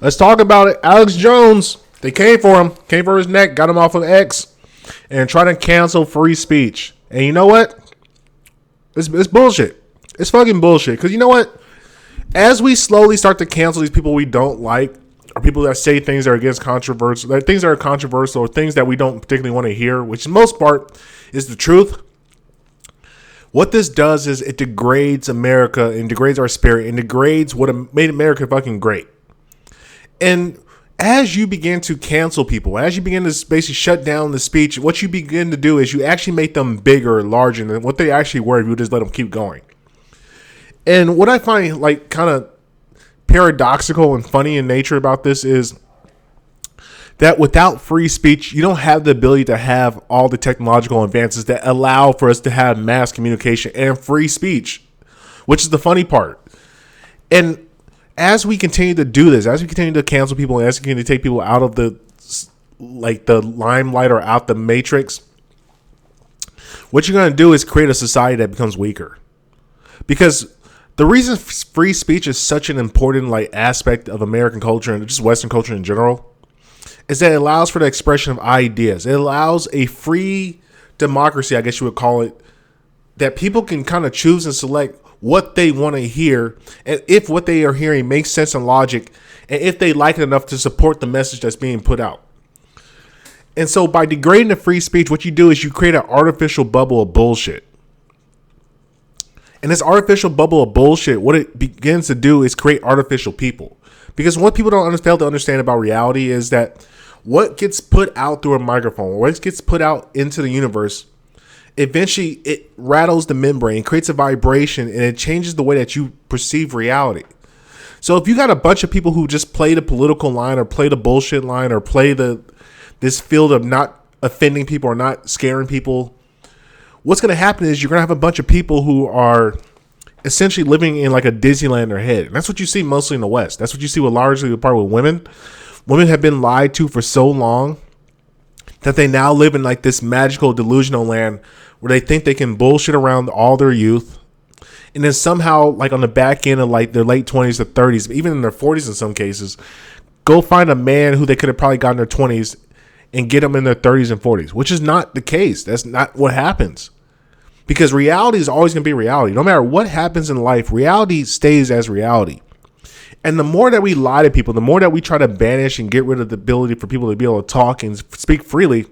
Let's talk about it. Alex Jones. They came for him. Came for his neck. Got him off of X. And trying to cancel free speech. And you know what? It's bullshit. It's fucking bullshit. Because you know what? As we slowly start to cancel these people we don't like, or people that say things that are against controversial, things that are controversial, or things that we don't particularly want to hear, which in most part is the truth. What this does is it degrades America and degrades our spirit and degrades what made America fucking great. And as you begin to cancel people, as you begin to basically shut down the speech, what you begin to do is you actually make them bigger, larger than what they actually were if you just let them keep going. And what I find like kind of paradoxical and funny in nature about this is that without free speech, you don't have the ability to have all the technological advances that allow for us to have mass communication and free speech, which is the funny part. And as we continue to do this, as we continue to cancel people, as we continue to take people out of the limelight or out the matrix, what you're going to do is create a society that becomes weaker. Because the reason free speech is such an important aspect of American culture and just Western culture in general is that it allows for the expression of ideas. It allows a free democracy, I guess you would call it, that people can kind of choose and select what they want to hear, and if what they are hearing makes sense and logic, and if they like it enough to support the message that's being put out. And so by degrading the free speech, what you do is you create an artificial bubble of bullshit. And this artificial bubble of bullshit, what it begins to do is create artificial people. Because what people don't fail to understand about reality is that what gets put out through a microphone, what gets put out into the universe, eventually it rattles the membrane, creates a vibration, and it changes the way that you perceive reality. So if you got a bunch of people who just play the political line or play the bullshit line or play this field of not offending people or not scaring people, what's going to happen is you're going to have a bunch of people who are essentially living in like a Disneyland in their head. And that's what you see mostly in the West. That's what you see with largely the part with women. Women have been lied to for so long that they now live in like this magical delusional land where they think they can bullshit around all their youth. And then somehow, like on the back end of like their late 20s to 30s, even in their 40s in some cases, go find a man who they could have probably gotten in their 20s and get them in their 30s and 40s, which is not the case. That's not what happens. Because reality is always going to be reality. No matter what happens in life, reality stays as reality. And the more that we lie to people, the more that we try to banish and get rid of the ability for people to be able to talk and speak freely,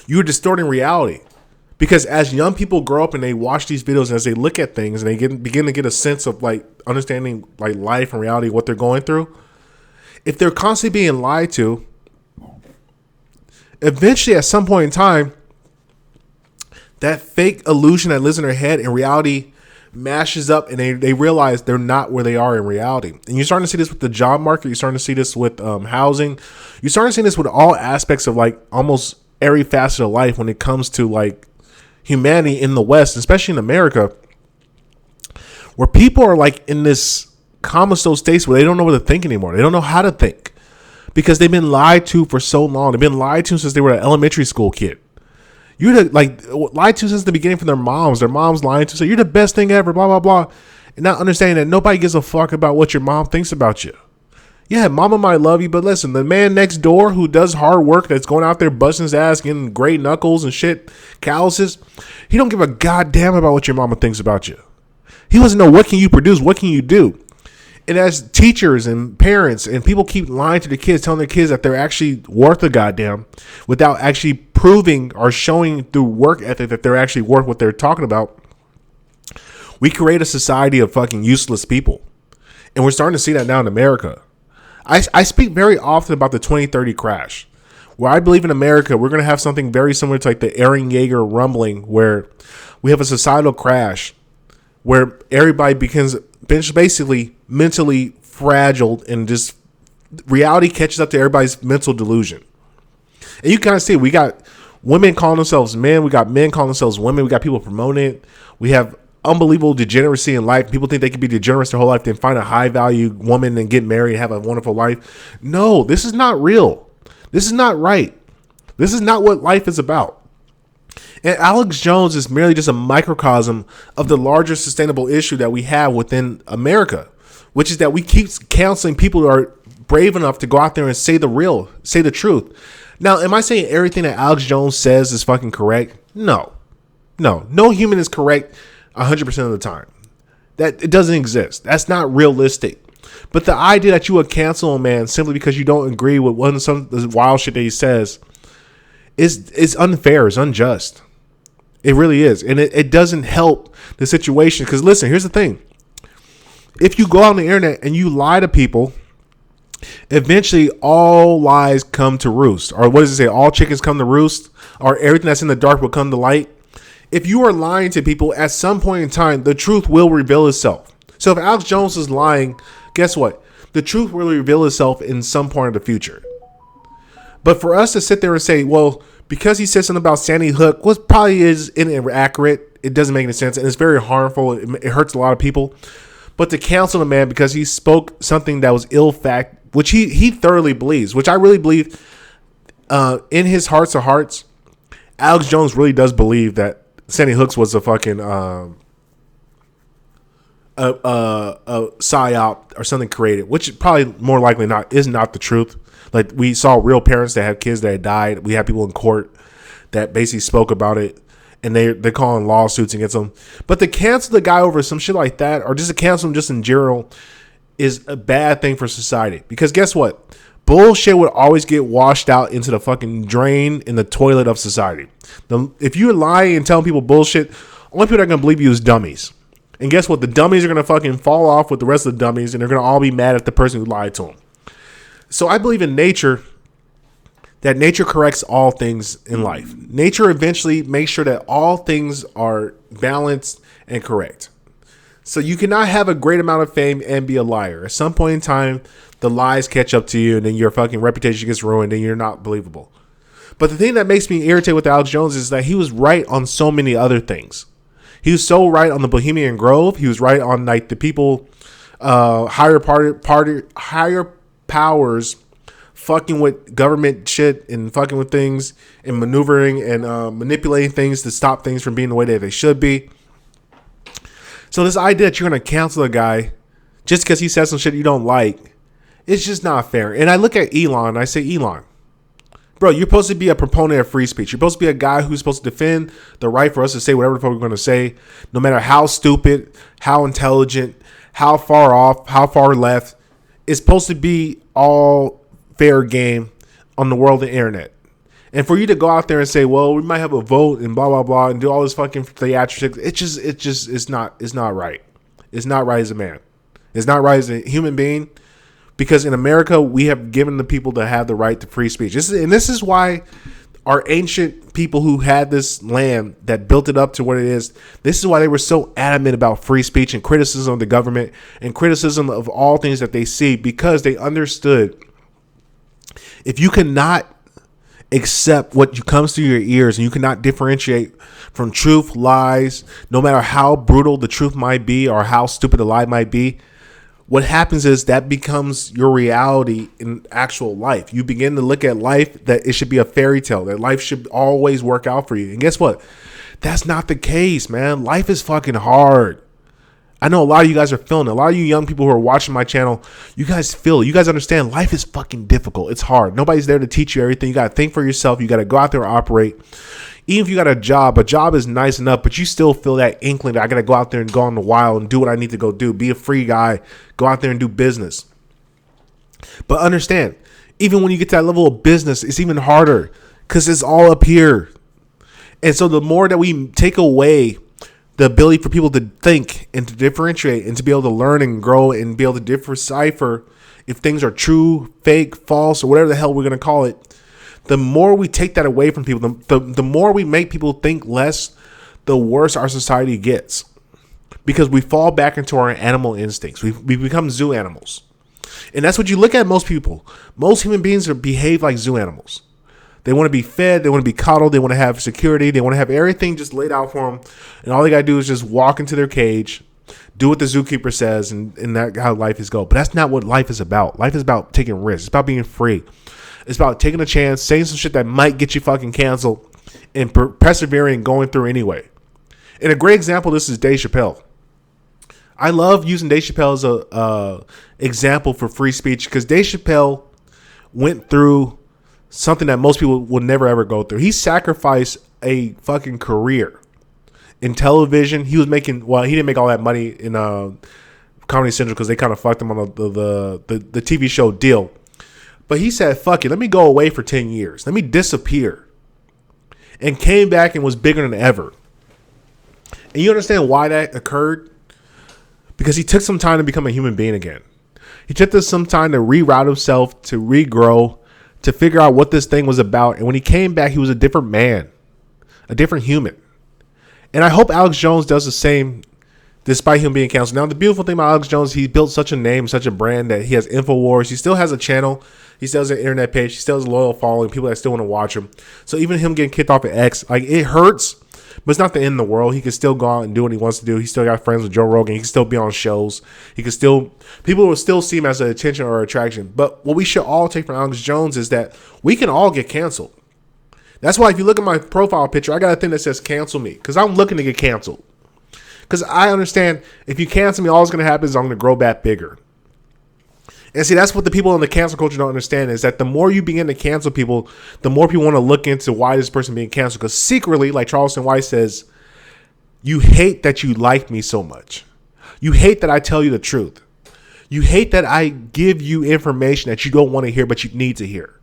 you're distorting reality. Because as young people grow up and they watch these videos and as they look at things and they begin to get a sense of like understanding like life and reality, what they're going through, if they're constantly being lied to, eventually at some point in time, that fake illusion that lives in their head and reality mashes up and they realize they're not where they are in reality. And you're starting to see this with the job market. You're starting to see this with housing. You're starting to see this with all aspects of like almost every facet of life when it comes to like humanity in the West, especially in America, where people are like in this comatose state where they don't know what to think anymore. They don't know how to think because they've been lied to for so long. They've been lied to since they were an elementary school kid. You're like lied to since the beginning from their moms. Their moms lying to say you're the best thing ever, blah, blah, blah. And not understanding that nobody gives a fuck about what your mom thinks about you. Yeah, mama might love you, but listen, the man next door who does hard work, that's going out there busting his ass, getting gray knuckles and shit, calluses, he don't give a goddamn about what your mama thinks about you. He wants to know what can you produce, what can you do. And as teachers and parents and people keep lying to the kids, telling their kids that they're actually worth a goddamn without actually proving or showing through work ethic that they're actually worth what they're talking about, we create a society of fucking useless people. And we're starting to see that now in America. I speak very often about the 2030 crash, where I believe in America, we're going to have something very similar to like the Aaron Yeager rumbling, where we have a societal crash where everybody becomes basically mentally fragile and just reality catches up to everybody's mental delusion. And you kind of see, we got women calling themselves men. We got men calling themselves women. We got people promoting it. We have unbelievable degeneracy in life. People think they can be degenerates their whole life, then find a high value woman and get married and have a wonderful life. No, this is not real. This is not right. This is not what life is about. And Alex Jones is merely just a microcosm of the larger sustainable issue that we have within America, which is that we keep counseling people who are brave enough to go out there and say the truth. Now, am I saying everything that Alex Jones says is fucking correct? No. No human is correct 100% of the time. That it doesn't exist. That's not realistic. But the idea that you would cancel a man simply because you don't agree with some of the wild shit that he says is unfair, is unjust. It really is. And it doesn't help the situation. Because listen, here's the thing. If you go out on the internet and you lie to people, eventually all lies come to roost. Or what does it say? All chickens come to roost. Or everything that's in the dark will come to light. If you are lying to people, at some point in time, the truth will reveal itself. So if Alex Jones is lying, guess what? The truth will reveal itself in some point of the future. But for us to sit there and say, well, because he said something about Sandy Hook, what probably is inaccurate, it doesn't make any sense, and it's very harmful, it hurts a lot of people. But to cancel a man because he spoke something that was ill fact, which he thoroughly believes, which I really believe in his hearts of hearts, Alex Jones really does believe that Sandy Hook was a fucking a psyop or something created, which probably more likely is not the truth. Like, we saw real parents that have kids that had died. We had people in court that basically spoke about it, and they're calling lawsuits against them. But to cancel the guy over some shit like that, or just to cancel him just in general, is a bad thing for society. Because guess what? Bullshit would always get washed out into the fucking drain in the toilet of society. If you're lying and telling people bullshit, only people that are going to believe you is dummies. And guess what? The dummies are going to fucking fall off with the rest of the dummies, and they're going to all be mad at the person who lied to them. So I believe in nature, that nature corrects all things in life. Nature eventually makes sure that all things are balanced and correct. So you cannot have a great amount of fame and be a liar. At some point in time, the lies catch up to you, and then your fucking reputation gets ruined, and you're not believable. But the thing that makes me irritated with Alex Jones is that he was right on so many other things. He was so right on the Bohemian Grove. He was right on like the people, higher powers fucking with government shit and fucking with things and maneuvering and manipulating things to stop things from being the way that they should be. So this idea that you're going to cancel a guy just because he says some shit you don't like, it's just not fair. And I look at Elon and I say, Elon, bro, you're supposed to be a proponent of free speech. You're supposed to be a guy who's supposed to defend the right for us to say whatever the fuck we're going to say, no matter how stupid, how intelligent, how far off, how far left. It's supposed to be all fair game on the world of the internet. And for you to go out there and say, well, we might have a vote and blah, blah, blah, and do all this fucking theatrics, it's not right. It's not right as a man. It's not right as a human being. Because in America, we have given the people to have the right to free speech. This is why our ancient people who had this land that built it up to what it is, this is why they were so adamant about free speech and criticism of the government and criticism of all things that they see, because they understood if you cannot accept what comes through your ears and you cannot differentiate from truth, lies, no matter how brutal the truth might be or how stupid the lie might be, what happens is that becomes your reality in actual life. You begin to look at life that it should be a fairy tale, that life should always work out for you. And guess what? That's not the case, man. Life is fucking hard. I know a lot of you guys are feeling it. A lot of you young people who are watching my channel, you guys feel it. You guys understand life is fucking difficult. It's hard. Nobody's there to teach you everything. You got to think for yourself. You got to go out there and operate. Even if you got a job is nice enough, but you still feel that inkling that I got to go out there and go on the wild and do what I need to go do. Be a free guy. Go out there and do business. But understand, even when you get to that level of business, it's even harder because it's all up here. And so the more that we take away the ability for people to think and to differentiate and to be able to learn and grow and be able to decipher if things are true, fake, false, or whatever the hell we're going to call it, the more we take that away from people, the more we make people think less, the worse our society gets. Because we fall back into our animal instincts. We become zoo animals. And that's what you look at most people. Most human beings behave like zoo animals. They want to be fed. They want to be coddled. They want to have security. They want to have everything just laid out for them. And all they got to do is just walk into their cage, do what the zookeeper says, and that's how life is go. But that's not what life is about. Life is about taking risks. It's about being free. It's about taking a chance, saying some shit that might get you fucking canceled, and persevering and going through anyway. And a great example of this is Dave Chappelle. I love using Dave Chappelle as a example for free speech because Dave Chappelle went through something that most people will never ever go through. He sacrificed a fucking career in television. He was making, well, he didn't make all that money in Comedy Central because they kind of fucked him on the TV show deal. But he said, fuck it, let me go away for 10 years. Let me disappear. And came back and was bigger than ever. And you understand why that occurred? Because he took some time to become a human being again. He took some time to reroute himself, to regrow, to figure out what this thing was about. And when he came back, he was a different man, a different human. And I hope Alex Jones does the same despite him being canceled. Now, the beautiful thing about Alex Jones, he built such a name, such a brand that he has InfoWars. He still has a channel. He still has an internet page. He still has a loyal following, people that still want to watch him. So even him getting kicked off of X, like, it hurts, but it's not the end of the world. He can still go out and do what he wants to do. He still got friends with Joe Rogan. He can still be on shows. He can still, people will still see him as an attention or attraction. But what we should all take from Alex Jones is that we can all get canceled. That's why if you look at my profile picture, I got a thing that says cancel me because I'm looking to get canceled. Because I understand if you cancel me, all that's going to happen is I'm going to grow back bigger. And see, that's what the people in the cancel culture don't understand is that the more you begin to cancel people, the more people want to look into why this person being canceled. Because secretly, like Charleston White says, you hate that you like me so much. You hate that I tell you the truth. You hate that I give you information that you don't want to hear, but you need to hear.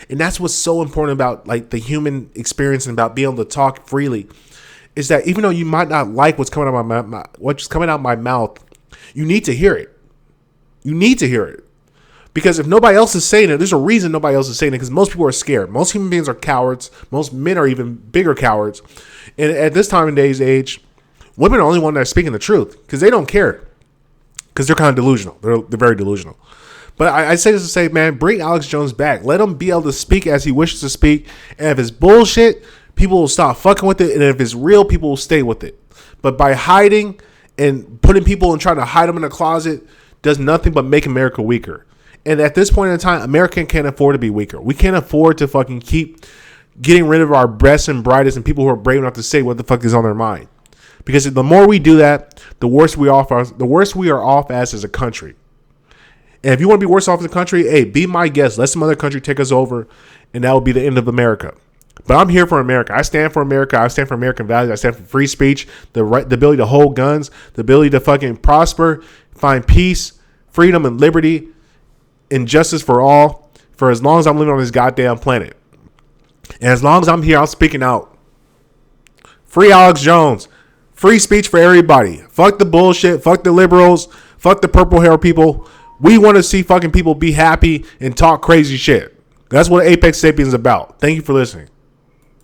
And that's what's so important about like the human experience and about being able to talk freely is that even though you might not like what's coming out of my mouth, you need to hear it. You need to hear it. Because if nobody else is saying it, there's a reason nobody else is saying it because most people are scared. Most human beings are cowards. Most men are even bigger cowards. And at this time and day's age, women are the only ones that are speaking the truth because they don't care. Because they're kind of delusional. They're very delusional. But I say this to say, man, bring Alex Jones back. Let him be able to speak as he wishes to speak. And if it's bullshit, people will stop fucking with it. And if it's real, people will stay with it. But by hiding and putting people and trying to hide them in a closet does nothing but make America weaker. And at this point in time, America can't afford to be weaker. We can't afford to fucking keep getting rid of our best and brightest and people who are brave enough to say what the fuck is on their mind. Because the more we do that, the worse we are off as a country. And if you want to be worse off as a country, hey, be my guest. Let some other country take us over, and that will be the end of America. But I'm here for America. I stand for America. I stand for American values. I stand for free speech, the ability to hold guns, the ability to fucking prosper, find peace, freedom, and liberty, and justice for all, for as long as I'm living on this goddamn planet. And as long as I'm here, I'm speaking out. Free Alex Jones. Free speech for everybody. Fuck the bullshit. Fuck the liberals. Fuck the purple hair people. We want to see fucking people be happy and talk crazy shit. That's what Apex Sapiens is about. Thank you for listening.